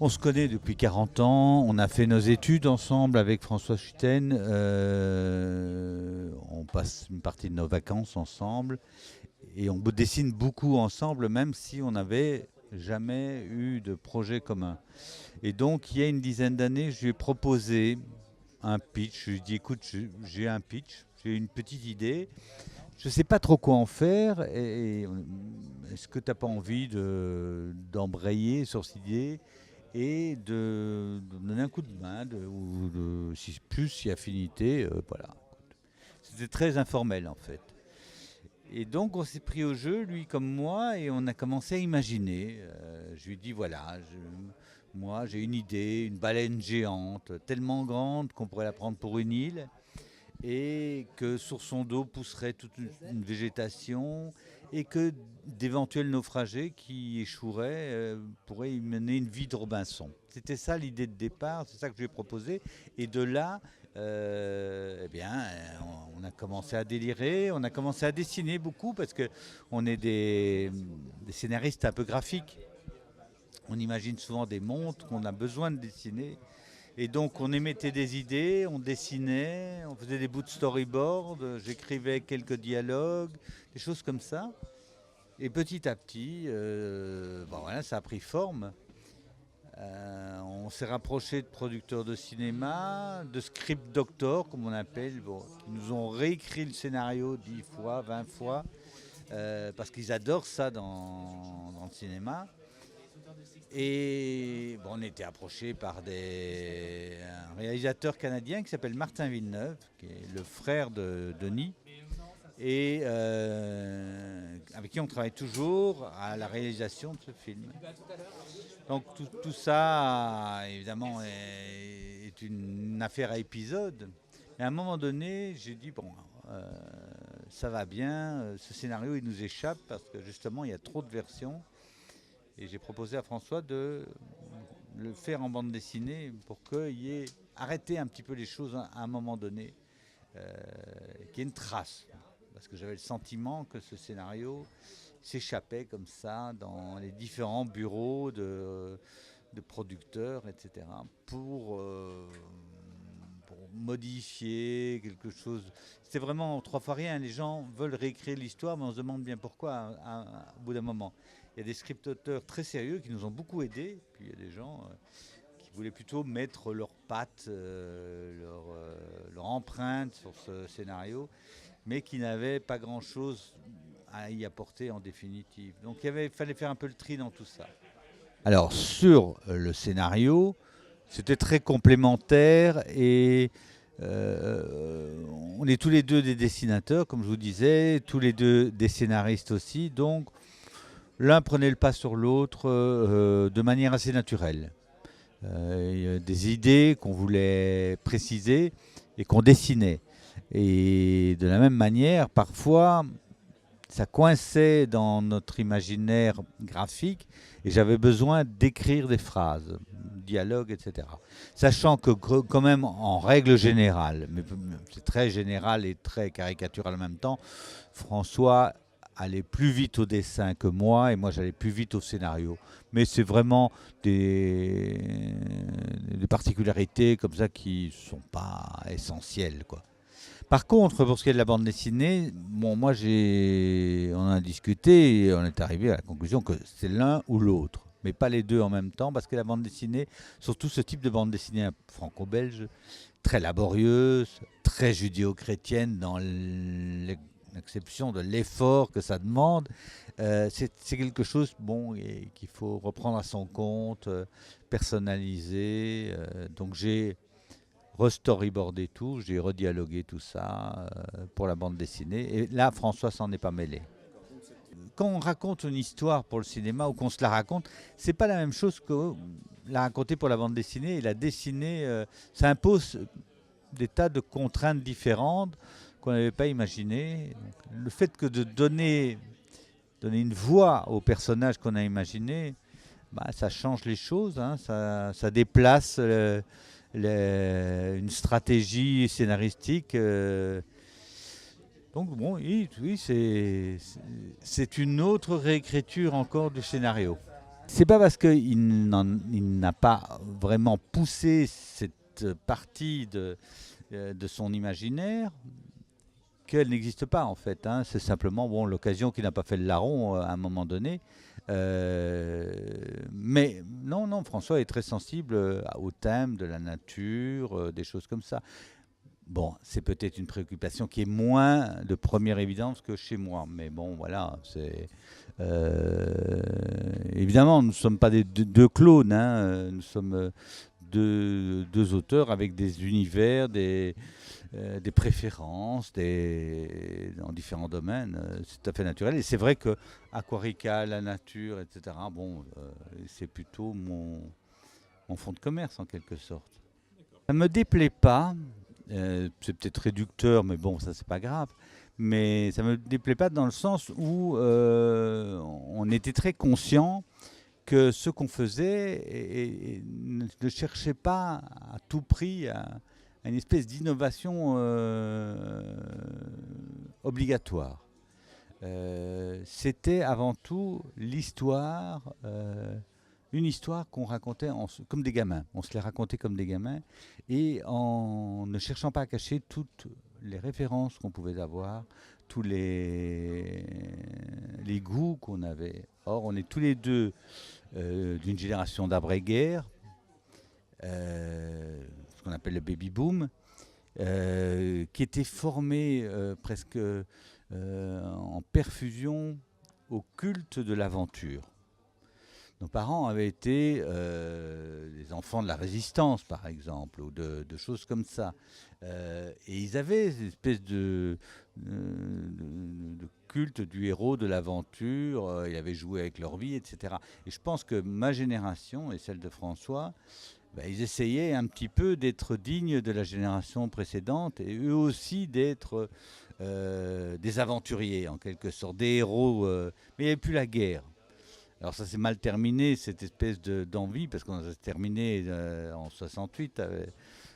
On se connaît depuis 40 ans, on a fait nos études ensemble avec François Schuten, on passe une partie de nos vacances ensemble et on dessine beaucoup ensemble même si on n'avait jamais eu de projet commun. Et donc il y a une dizaine d'années, je lui ai proposé un pitch, je lui ai dit écoute, j'ai un pitch, j'ai une petite idée, je ne sais pas trop quoi en faire et est-ce que tu n'as pas envie d'embrayer sur cette idée et de donner un coup de main, si plus si affinité, voilà. C'était très informel en fait. Et donc on s'est pris au jeu, lui comme moi, et on a commencé à imaginer. Je lui ai dit voilà, moi j'ai une idée, une baleine géante, tellement grande qu'on pourrait la prendre pour une île, et que sur son dos pousserait toute une végétation, et que d'éventuels naufragés qui échoueraient pourraient y mener une vie de Robinson. C'était ça l'idée de départ, c'est ça que je lui ai proposé. Et de là, eh bien, on a commencé à délirer, on a commencé à dessiner beaucoup parce qu'on est des scénaristes un peu graphiques. On imagine souvent des montres qu'on a besoin de dessiner. Et donc on émettait des idées, on dessinait, on faisait des bouts de storyboard, j'écrivais quelques dialogues, des choses comme ça. Et petit à petit, bon voilà, ça a pris forme. On s'est rapproché de producteurs de cinéma, de script doctors, comme on appelle, bon, qui nous ont réécrit le scénario 10 fois, 20 fois, parce qu'ils adorent ça dans le cinéma. Et bon, on était approché par un réalisateur canadien qui s'appelle Martin Villeneuve, qui est le frère de Denis, et avec qui on travaille toujours à la réalisation de ce film. Donc tout ça, évidemment, est une affaire à épisodes. Et à un moment donné, j'ai dit, bon, ça va bien, ce scénario, il nous échappe parce que justement, il y a trop de versions. Et j'ai proposé à François de le faire en bande dessinée pour qu'il y ait arrêté un petit peu les choses à un moment donné, qu'il y ait une trace. Parce que j'avais le sentiment que ce scénario s'échappait comme ça dans les différents bureaux de producteurs, etc. Pour modifier quelque chose. C'était vraiment trois fois rien. Les gens veulent réécrire l'histoire, mais on se demande bien pourquoi au bout d'un moment. Il y a des script-auteurs très sérieux qui nous ont beaucoup aidés, puis il y a des gens qui voulaient plutôt mettre leurs pattes, leur empreinte sur ce scénario, mais qui n'avaient pas grand-chose à y apporter en définitive. Donc fallait faire un peu le tri dans tout ça. Alors sur le scénario, c'était très complémentaire et on est tous les deux des dessinateurs, comme je vous disais, tous les deux des scénaristes aussi, donc l'un prenait le pas sur l'autre de manière assez naturelle. Il y a des idées qu'on voulait préciser et qu'on dessinait. Et de la même manière, parfois, ça coinçait dans notre imaginaire graphique et j'avais besoin d'écrire des phrases, dialogues, etc. Sachant que quand même, en règle générale, mais c'est très général et très caricatural en même temps, François allait plus vite au dessin que moi et moi j'allais plus vite au scénario. Mais c'est vraiment des particularités comme ça qui ne sont pas essentielles, quoi. Par contre, pour ce qui est de la bande dessinée, bon, moi, on en a discuté et on est arrivé à la conclusion que c'est l'un ou l'autre, mais pas les deux en même temps, parce que la bande dessinée, surtout ce type de bande dessinée franco-belge, très laborieuse, très judéo-chrétienne dans l'acception de l'effort que ça demande, c'est quelque chose bon, qu'il faut reprendre à son compte, personnaliser. Donc j'ai restoryboardé tout, j'ai redialogué tout ça pour la bande dessinée. Et là, François s'en est pas mêlé. Quand on raconte une histoire pour le cinéma ou qu'on se la raconte, c'est pas la même chose que la raconter pour la bande dessinée. Et la dessiner, ça impose des tas de contraintes différentes qu'on n'avait pas imaginées. Le fait que de donner une voix au personnage qu'on a imaginé, bah, ça change les choses, hein, ça déplace une stratégie scénaristique. Donc bon, oui, c'est une autre réécriture encore du scénario. C'est pas parce il n'a pas vraiment poussé cette partie de son imaginaire qu'elle n'existe pas en fait, hein. C'est simplement bon, l'occasion qui n'a pas fait le larron à un moment donné. Mais non, non, François est très sensible au thème de la nature, des choses comme ça. Bon, c'est peut-être une préoccupation qui est moins de première évidence que chez moi. Mais bon, voilà, c'est... évidemment, nous ne sommes pas deux clones, hein. Nous sommes deux auteurs avec des univers, des préférences dans différents domaines. C'est tout à fait naturel. Et c'est vrai que Aquarica, la nature, etc., bon, c'est plutôt mon fonds de commerce en quelque sorte. Ça ne me déplaît pas. C'est peut-être réducteur, mais bon, ça c'est pas grave. Mais ça me déplaît pas dans le sens où on était très conscient que ce qu'on faisait ne cherchait pas à tout prix à une espèce d'innovation obligatoire. C'était avant tout l'histoire, une histoire qu'on racontait comme des gamins. On se les racontait comme des gamins et en ne cherchant pas à cacher toutes les références qu'on pouvait avoir, tous les goûts qu'on avait. Or, on est tous les deux d'une génération d'après-guerre, ce qu'on appelle le baby-boom, qui était formé presque en perfusion au culte de l'aventure. Nos parents avaient été des enfants de la résistance, par exemple, ou de choses comme ça. Et ils avaient une espèce de culte du héros, de l'aventure. Ils avaient joué avec leur vie, etc. Et je pense que ma génération et celle de François, ils essayaient un petit peu d'être dignes de la génération précédente et eux aussi d'être des aventuriers, en quelque sorte, des héros. Mais il n'y avait plus la guerre. Alors ça s'est mal terminé, cette espèce d'envie, parce qu'on a terminé en 68,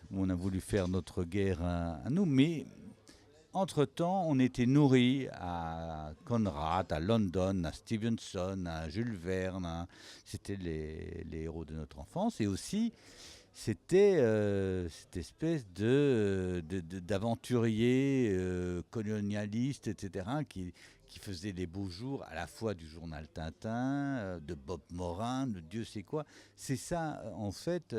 où on a voulu faire notre guerre à nous. Mais entre-temps, on était nourris à Conrad, à London, à Stevenson, à Jules Verne. C'était les héros de notre enfance. Et aussi, c'était cette espèce d'aventurier colonialiste, etc., qui faisait les beaux jours à la fois du journal Tintin, de Bob Morin, de Dieu sait quoi. C'est ça, en fait,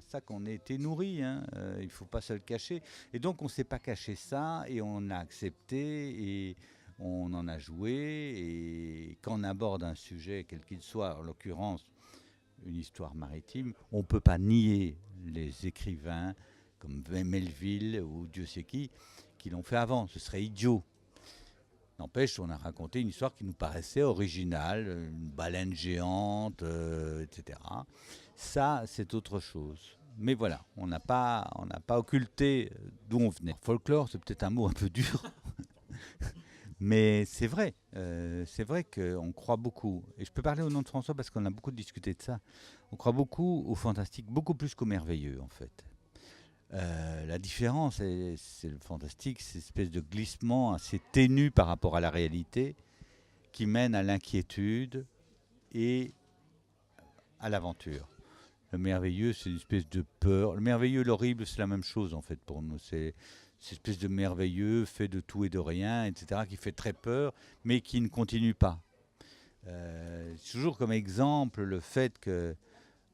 ça qu'on a été nourri, hein. Il ne faut pas se le cacher. Et donc, on ne s'est pas caché ça et on a accepté et on en a joué. Et quand on aborde un sujet, quel qu'il soit, en l'occurrence, une histoire maritime, on ne peut pas nier les écrivains comme Melville ou Dieu sait qui l'ont fait avant. Ce serait idiot. N'empêche, on a raconté une histoire qui nous paraissait originale, une baleine géante, etc. Ça, c'est autre chose. Mais voilà, on n'a pas occulté d'où on venait. Folklore, c'est peut-être un mot un peu dur, mais c'est vrai qu'on croit beaucoup. Et je peux parler au nom de François parce qu'on a beaucoup discuté de ça. On croit beaucoup au fantastique, beaucoup plus qu'au merveilleux en fait. La différence, c'est le fantastique, c'est une espèce de glissement assez ténu par rapport à la réalité qui mène à l'inquiétude et à l'aventure. Le merveilleux, c'est une espèce de peur. Le merveilleux et l'horrible, c'est la même chose en fait pour nous. C'est cette espèce de merveilleux fait de tout et de rien, etc., qui fait très peur, mais qui ne continue pas. Toujours comme exemple le fait que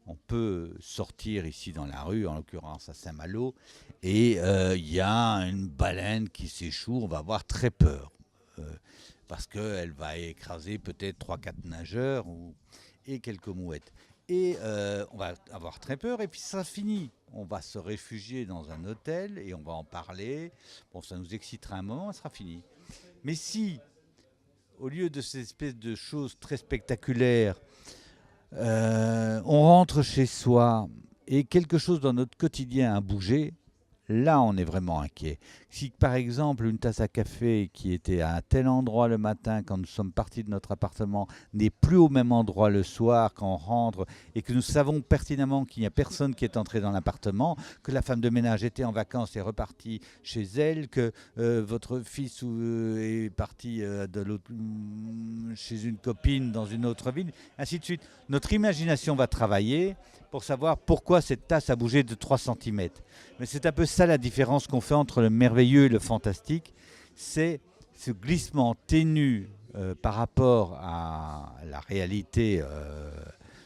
on peut sortir ici dans la rue, en l'occurrence à Saint-Malo, et il y a une baleine qui s'échoue, on va avoir très peur. Parce qu'elle va écraser peut-être 3-4 nageurs et quelques mouettes. Et on va avoir très peur, et puis ça finit. On va se réfugier dans un hôtel, et on va en parler. Bon, ça nous excitera un moment, ça sera fini. Mais si, au lieu de ces espèces de choses très spectaculaires, on rentre chez soi et quelque chose dans notre quotidien a bougé, là on est vraiment inquiet. Si par exemple une tasse à café qui était à un tel endroit le matin quand nous sommes partis de notre appartement n'est plus au même endroit le soir quand on rentre et que nous savons pertinemment qu'il n'y a personne qui est entré dans l'appartement, que la femme de ménage était en vacances et repartie chez elle, que votre fils est parti chez une copine dans une autre ville, ainsi de suite. Notre imagination va travailler pour savoir pourquoi cette tasse a bougé de 3 centimètres. Mais c'est un peu ça la différence qu'on fait entre le merveilleux et le fantastique. C'est ce glissement ténu par rapport à la réalité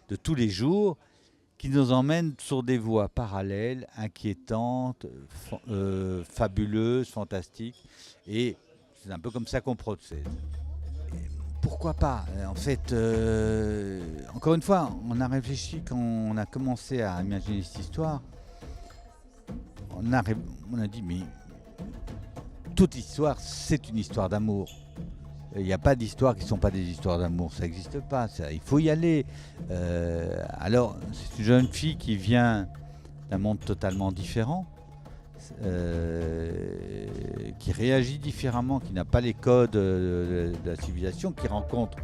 de tous les jours qui nous emmène sur des voies parallèles, inquiétantes, fabuleuses, fantastiques. Et c'est un peu comme ça qu'on procède. Pourquoi pas? En fait, encore une fois, on a réfléchi quand on a commencé à imaginer cette histoire. On a dit, mais toute histoire, c'est une histoire d'amour. Il n'y a pas d'histoires qui ne sont pas des histoires d'amour, ça n'existe pas. Il faut y aller. Alors, c'est une jeune fille qui vient d'un monde totalement différent, qui réagit différemment, qui n'a pas les codes de la civilisation, qui rencontre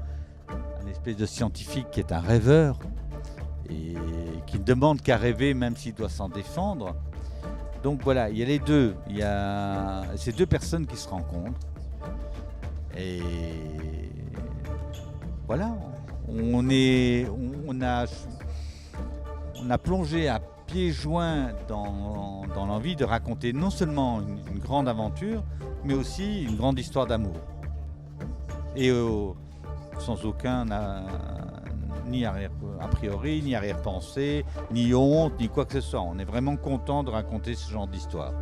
un espèce de scientifique qui est un rêveur et qui ne demande qu'à rêver même s'il doit s'en défendre. Donc voilà, il y a les deux. Il y a ces deux personnes qui se rencontrent. Et voilà, on a plongé à pieds joints dans l'envie de raconter non seulement une grande aventure, mais aussi une grande histoire d'amour. Et sans aucun ni a priori, ni arrière-pensée, ni honte, ni quoi que ce soit. On est vraiment content de raconter ce genre d'histoire.